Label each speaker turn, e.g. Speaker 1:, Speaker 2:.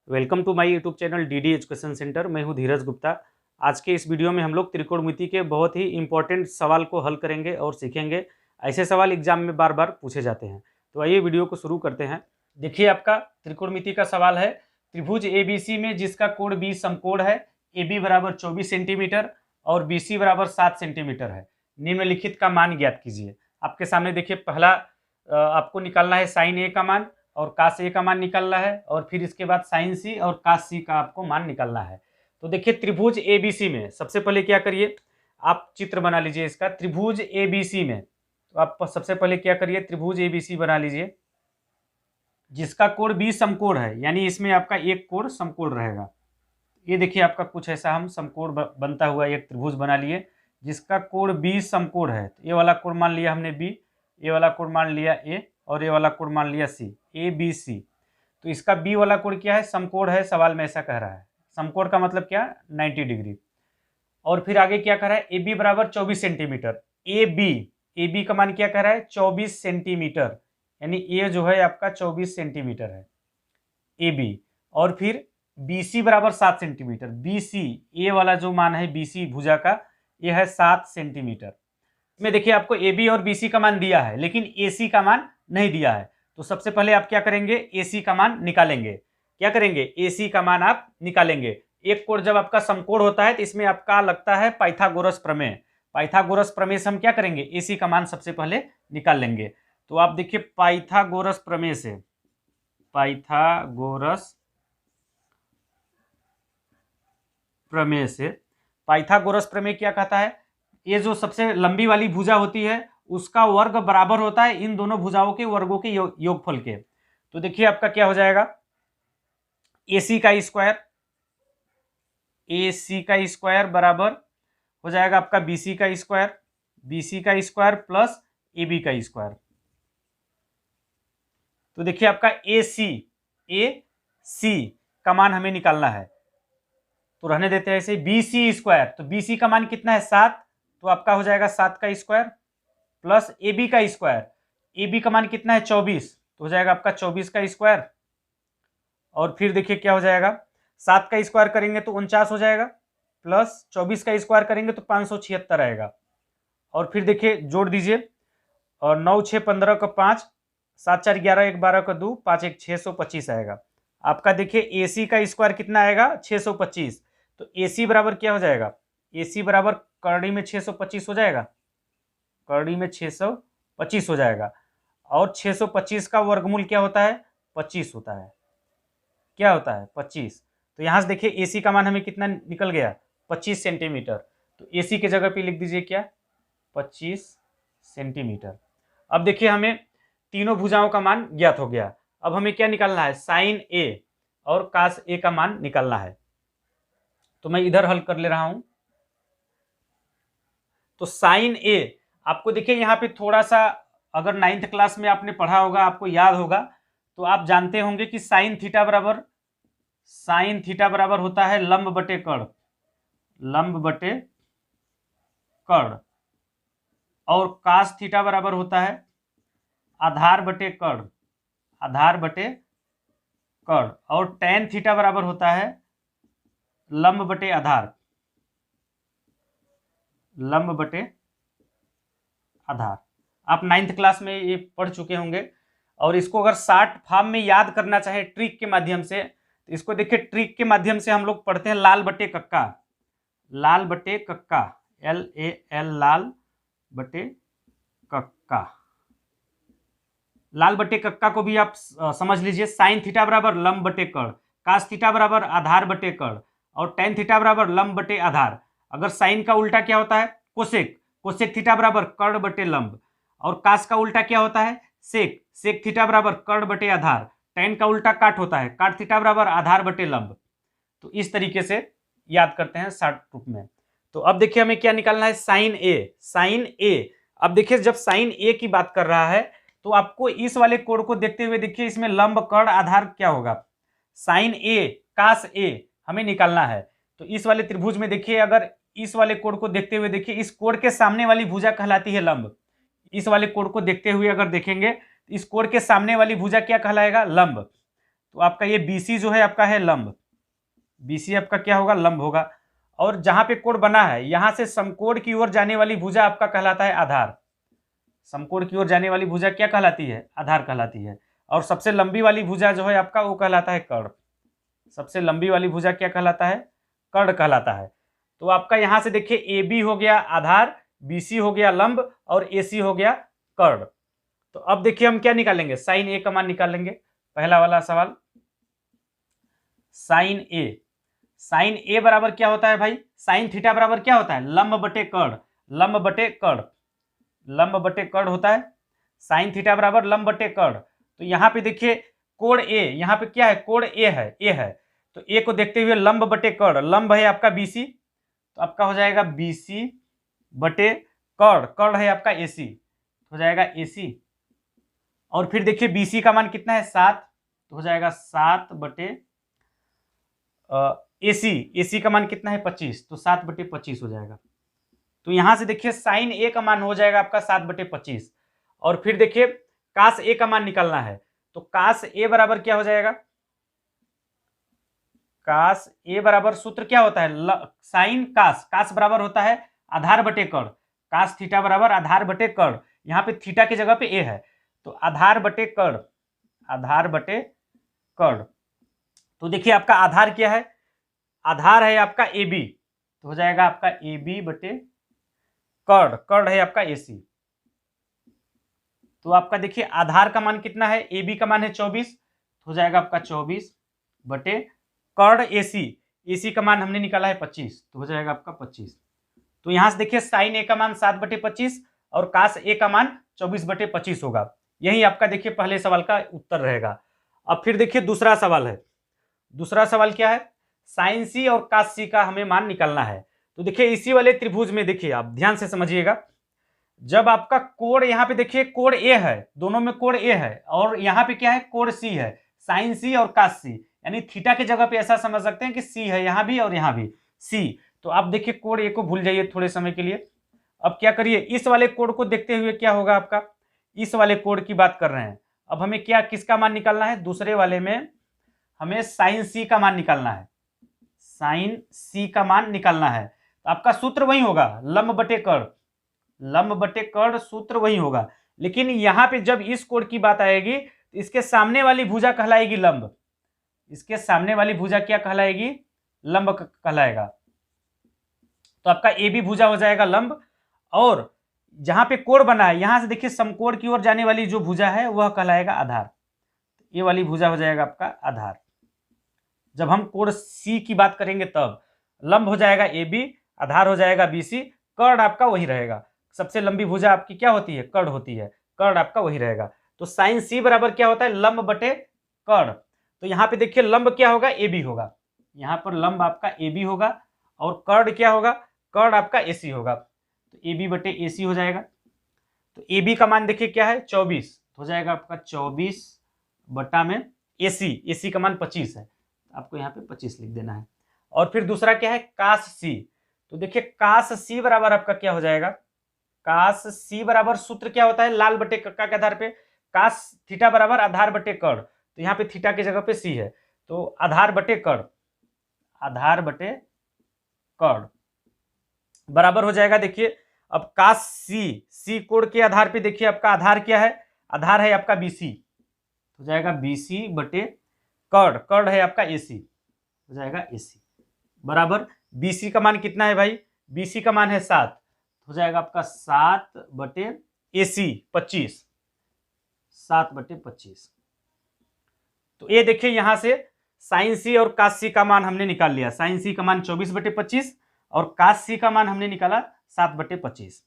Speaker 1: Welcome to my YouTube channel DD education centre. मैं हूं धीरज गुप्ता। आज के इस वीडियो में हम लोग त्रिकोणमिति के बहुत ही इंपॉर्टेंट सवाल को हल करेंगे और सीखेंगे। ऐसे सवाल एग्जाम में बार बार पूछे जाते हैं। तो आइए वीडियो को शुरू करते हैं। देखिए, आपका त्रिकोणमिति का सवाल है, त्रिभुज एबीसी में जिसका कोण 20 समकोण है, AB बराबर 24 सेंटीमीटर और BC बराबर 7 सेंटीमीटर है, निम्नलिखित का मान ज्ञात कीजिए। आपके सामने देखिए, पहला आपको निकालना है साइन ए का मान और कास ए का मान निकालना है, और फिर इसके बाद साइन सी और कास सी का आपको मान निकालना है। तो देखिए, त्रिभुज एबीसी में सबसे पहले क्या करिए, आप चित्र बना लीजिए इसका। त्रिभुज एबीसी में तो आप सबसे पहले क्या करिए, त्रिभुज एबीसी बना लीजिए जिसका कोण 20 समकोण है, यानी इसमें आपका एक कोण समकोण रहेगा। ये देखिए, आपका कुछ ऐसा हम समकोण बनता हुआ एक त्रिभुज बना लिए जिसका कोण 20 समकोण है। तो ये वाला कोण मान लिया हमने बी, ये वाला कोण मान लिया ए, और ये वाला कोण मान लिया सी, ए बी सी। तो इसका बी वाला कोण क्या है, समकोण है, सवाल में ऐसा कह रहा है। समकोण का मतलब क्या, 90 डिग्री। और फिर आगे क्या कह रहा है, ए बी बराबर 24 सेंटीमीटर। ए बी का मान क्या कह रहा है, 24 सेंटीमीटर, यानी ए जो है आपका 24 सेंटीमीटर है ए बी। और फिर BC बराबर 7 सेंटीमीटर। BC, ए वाला जो मान है BC भुजा का, ये है 7 सेंटीमीटर। में देखिए, आपको AB और BC का मान दिया है लेकिन AC का मान नहीं दिया है। तो सबसे पहले आप क्या करेंगे, AC का मान निकालेंगे। क्या करेंगे, AC का मान आप निकालेंगे। एक कोण जब आपका समकोण होता है तो इसमें आपका लगता है पाइथागोरस प्रमेय। पाइथागोरस प्रमेय से हम क्या करेंगे, AC का मान सबसे पहले निकाल लेंगे। तो आप देखिए, पाइथागोरस प्रमेय से, पाइथागोरस प्रमेय क्या कहता है, ये जो सबसे लंबी वाली भुजा होती है उसका वर्ग बराबर होता है इन दोनों भुजाओं के वर्गों के योगफल के। तो देखिए, आपका क्या हो जाएगा, AC का स्क्वायर बराबर हो जाएगा आपका BC का स्क्वायर प्लस AB का स्क्वायर। तो देखिए, आपका AC का मान हमें निकालना है, तो रहने देते हैं ऐसे। BC स्क्वायर, तो BC का मान कितना है, 7, तो आपका हो जाएगा 7 का स्क्वायर प्लस AB का स्क्वायर। AB का मान कितना है, 24, तो हो जाएगा आपका 24 का स्क्वायर। और फिर देखिए क्या हो जाएगा, 7 का स्क्वायर करेंगे तो 49 हो जाएगा, प्लस 24 का स्क्वायर करेंगे तो 576 आएगा। और फिर देखिए जोड़ दीजिए, और 9 6 15 का 5, 7 4 11 1 12 का 2, 5 1 625 आएगा। आपका देखिए AC का स्क्वायर कितना आएगा, 625। तो AC बराबर क्या हो जाएगा, AC बराबर करड़ी में 625 हो जाएगा, करड़ी में 625 हो जाएगा। और 625 का वर्गमूल क्या होता है, 25 होता है। क्या होता है, 25। तो यहां से देखिए AC का मान हमें कितना निकल गया, 25 सेंटीमीटर। तो AC की जगह पे लिख दीजिए क्या, 25 सेंटीमीटर। अब देखिए, हमें तीनों भुजाओं का मान ज्ञात हो गया। अब हमें क्या निकालना है, साइन A और कास A का मान निकालना है। तो मैं इधर हल कर ले रहा हूं। तो साइन A, आपको देखिए यहाँ पे थोड़ा सा, अगर 9th क्लास में आपने पढ़ा होगा, आपको याद होगा, तो आप जानते होंगे कि साइन थीटा बराबर होता है लंब बटे कर्ण, और कास थीटा बराबर होता है आधार बटे कर्ण, और टेन थीटा बराबर होता है लंब बटे आधार। आप 9th क्लास में ये पढ़ चुके होंगे। और इसको अगर शॉर्ट फॉर्म में याद करना चाहे ट्रिक के माध्यम से, तो इसको देखिए, ट्रिक के माध्यम से हम लोग पढ़ते हैं लाल बटे कक्का, LAL, लाल बटे कक्का। लाल बटे कक्का को भी आप समझ लीजिए। साइन थीटा बराबर लंब बटे कर्ण, कास थीटा बराबर आधार बटे कर्ण, और टेन थीटा बराबर लंब बटे आधार। अगर साइन का उल्टा क्या होता है, कोसेक थीटा बराबर कर्ण बटे लंब। और कास का उल्टा क्या होता है, सेक थीटा बराबर कर्ण बटे आधार। टेन का उल्टा काट होता है, काट थीटा बराबर आधार बटे लंब। तो इस तरीके से याद करते हैं शॉर्ट रूप में। तो अब देखिए, हमें क्या निकालना है, साइन ए। अब देखिए, जब साइन ए की बात कर रहा है तो आपको इस वाले कोण को देखते हुए देखिए, इसमें लंब कर्ण आधार क्या होगा, साइन ए कास ए हमें निकालना है। तो इस वाले त्रिभुज में देखिए, अगर इस वाले कोण को देखते हुए देखिए, इस कोण के सामने वाली भुजा कहलाती है लंब। इस वाले कोण को देखते हुए अगर देखेंगे, इस कोण के सामने वाली भुजा क्या कहलाएगा, लंब। तो आपका ये BC जो है आपका है लंब, BC आपका क्या होगा, लंब होगा। और जहां पे कोण बना है यहां से समकोण की ओर जाने वाली भुजा आपका कहलाता है आधार। समकोण की ओर जाने वाली भुजा क्या कहलाती है, आधार कहलाती है। और सबसे लंबी वाली भुजा जो है आपका वो कहलाता है कर्ण। सबसे लंबी वाली भुजा क्या कहलाता है, कर्ण कहलाता है। तो आपका यहां से देखिए AB हो गया आधार, BC हो गया लंब और AC हो गया कर्ण। तो अब देखिए हम क्या निकालेंगे, साइन A का मान निकालेंगे। पहला वाला सवाल साइन A, साइन A बराबर क्या होता है भाई, साइन थीटा बराबर क्या होता है, लंब बटे कर्ण, लंब बटे कर्ण, लंब बटे कर्ण होता है। साइन थीटा बराबर लंब बटे कर्ण। तो यहाँ पे देखिए कोण A, यहाँ पे क्या है, कोण A है, तो A को देखते हुए लंब बटे कर्ण, लंब है आपका BC, तो आपका हो जाएगा BC बटे कर्ण, कर्ण है आपका AC, हो जाएगा AC। और फिर देखिए BC का मान कितना है 7, तो हो जाएगा 7 बटे AC का मान कितना है 25, तो 7 बटे 25 हो जाएगा। तो यहां से देखिए साइन A का मान हो जाएगा आपका 7 बटे 25। और फिर देखिए कास A का मान निकालना है, तो कास A बराबर क्या हो जाएगा, कास A बराबर सूत्र क्या होता है, साइन कास बराबर होता है आधार बटे कर्ण, कास थीटा बराबर आधार बटे कर्ण। यहाँ पे थीटा की जगह पे A है, तो आधार बटे कर्ण, आधार बटे कर्ण। तो देखिए आपका आधार क्या है, आधार है आपका AB, तो हो जाएगा आपका AB बटे कर्ण, कर्ण है आपका AC। तो आपका देखिए आधार का मान कितना है, AB का मान है 24, हो जाएगा आपका 24 बटे कर्ण AC का मान हमने निकाला है 25, तो हो जाएगा आपका 25। तो यहां से देखिए साइन A का मान 7 बटे 25 और कास A का मान 24 बटे 25 होगा। यही आपका देखिए पहले सवाल का उत्तर रहेगा। अब फिर देखिए दूसरा सवाल है, दूसरा सवाल क्या है, साइन C और कास C का हमें मान निकालना है। तो देखिए इसी वाले त्रिभुज में देखिए आप ध्यान से समझिएगा, जब आपका कोण यहाँ पे देखिए कोण A है, दोनों में कोण A है, और यहाँ पे क्या है कोण C है, साइन C और कास C, यानी थीटा की जगह पे ऐसा समझ सकते हैं कि C है यहाँ भी और यहाँ भी C। तो आप देखिए कोण A को भूल जाइए थोड़े समय के लिए। अब क्या करिए, इस वाले कोण को देखते हुए क्या होगा आपका, इस वाले कोण की बात कर रहे हैं। अब हमें क्या किसका मान निकालना है, दूसरे वाले में हमें साइन C का मान निकालना है, साइन C का मान निकालना है। तो आपका सूत्र वही होगा लंब बटे कर्ण, लंब बटे कर्ण सूत्र वही होगा। लेकिन यहां पे जब इस कोण की बात आएगी तो इसके सामने वाली भुजा कहलाएगी लंब, इसके सामने वाली भुजा क्या कहलाएगी, लंब कहलाएगा। तो आपका AB भुजा हो जाएगा लंब, और जहां पे कोण बना है यहां से देखिए समकोण की ओर जाने वाली जो भुजा है वह कहलाएगा आधार, ये वाली भुजा हो जाएगा आपका आधार। जब हम कोण C की बात करेंगे तब लंब हो जाएगा AB, आधार हो जाएगा BC, कर्ण आपका वही रहेगा। सबसे लंबी भुजा आपकी क्या होती है, कर्ण होती है, कर्ण आपका वही रहेगा। तो साइन C बराबर क्या होता है, लंब बटे कर्ण। तो यहाँ पे देखिए लंब क्या होगा, AB होगा, यहाँ पर लंब आपका AB होगा, और कर्ण क्या होगा, कर्ण आपका AC होगा। तो AB बटे AC हो जाएगा। तो AB का मान देखिए क्या है 24, हो जाएगा आपका 24 बटा में AC का मान 25 है, आपको यहाँ पे 25 लिख देना है। और फिर दूसरा क्या है कास C, तो देखिए कास C बराबर आपका क्या हो जाएगा, कास C बराबर सूत्र क्या होता है, लाल बटे कक्का के आधार पे कास थीटा बराबर आधार बटे कर्ण। तो यहाँ पे थीटा की जगह पे C है, तो आधार बटे कर्ण, आधार बटे कर्ण बराबर हो जाएगा। देखिए अब कास C कोण के आधार पे देखिए आपका आधार क्या है, आधार है आपका BC, हो जाएगा BC बटे कर्ण, कर्ण है आपका AC, हो जाएगा AC बराबर BC का मान कितना है भाई, BC का मान है 7, हो जाएगा आपका 7 बटे AC 25, 7 बटे 25। तो ये देखिए यहां से साइन C और कास C का मान हमने निकाल लिया, साइन C का मान 24 बटे 25 और कास C का मान हमने निकाला 7 बटे 25।